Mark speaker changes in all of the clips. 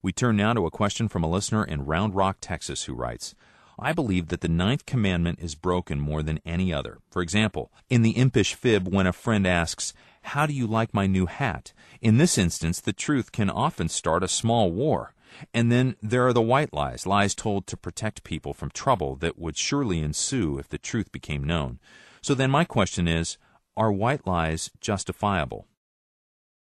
Speaker 1: We turn now to a question from a listener in Round Rock, Texas, who writes, I believe that the ninth commandment is broken more than any other. For example, in the impish fib when a friend asks, how do you like my new hat? In this instance, the truth can often start a small war. And then there are the white lies, lies told to protect people from trouble that would surely ensue if the truth became known. So then my question is, are white lies justifiable?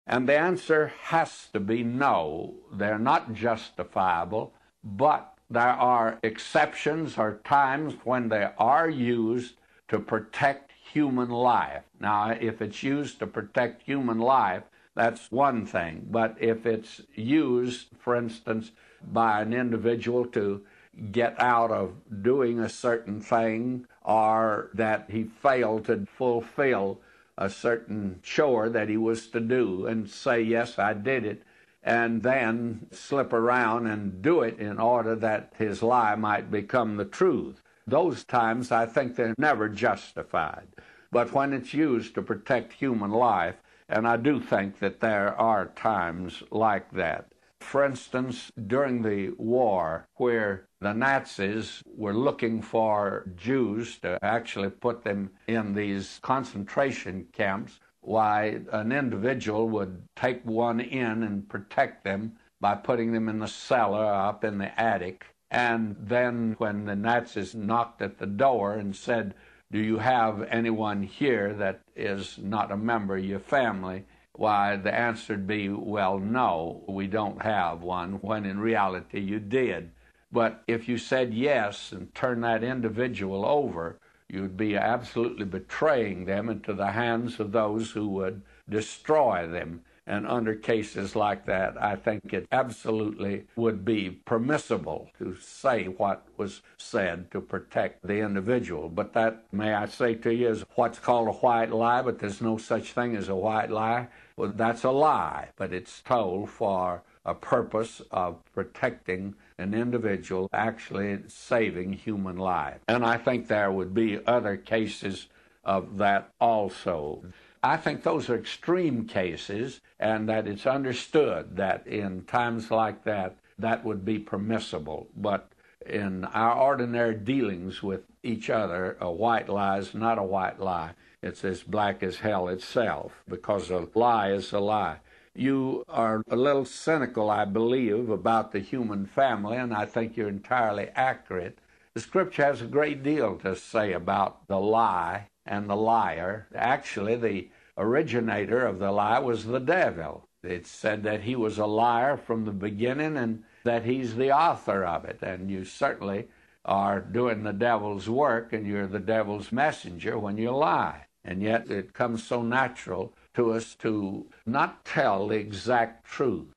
Speaker 2: And the answer has to be no. They're not justifiable, but there are exceptions or times when they are used to protect human life. Now, if it's used to protect human life, that's one thing. But if it's used, for instance, by an individual to get out of doing a certain thing, or that he failed to fulfill a certain chore that he was to do and say, yes, I did it, and then slip around and do it in order that his lie might become the truth. Those times, I think they're never justified. But when it's used to protect human life, and I do think that there are times like that. For instance, during the war, where the Nazis were looking for Jews to actually put them in these concentration camps, why an individual would take one in and protect them by putting them in the cellar up in the attic. And then when the Nazis knocked at the door and said, do you have anyone here that is not a member of your family? Why, the answer would be, well, no, we don't have one, when in reality you did. But if you said yes and turned that individual over, you'd be absolutely betraying them into the hands of those who would destroy them. And under cases like that, I think it absolutely would be permissible to say what was said to protect the individual. But that, may I say to you, is what's called a white lie, but there's no such thing as a white lie. Well, that's a lie, but it's told for a purpose of protecting an individual, actually saving human life. And I think there would be other cases of that also. I think those are extreme cases, and that it's understood that in times like that, that would be permissible. But in our ordinary dealings with each other, a white lie is not a white lie. It's as black as hell itself, because a lie is a lie. You are a little cynical, I believe, about the human family, and I think you're entirely accurate. The Scripture has a great deal to say about the lie and the liar. Actually, the originator of the lie was the devil. It said that he was a liar from the beginning and that he's the author of it. And you certainly are doing the devil's work, and you're the devil's messenger when you lie. And yet it comes so natural to us to not tell the exact truth.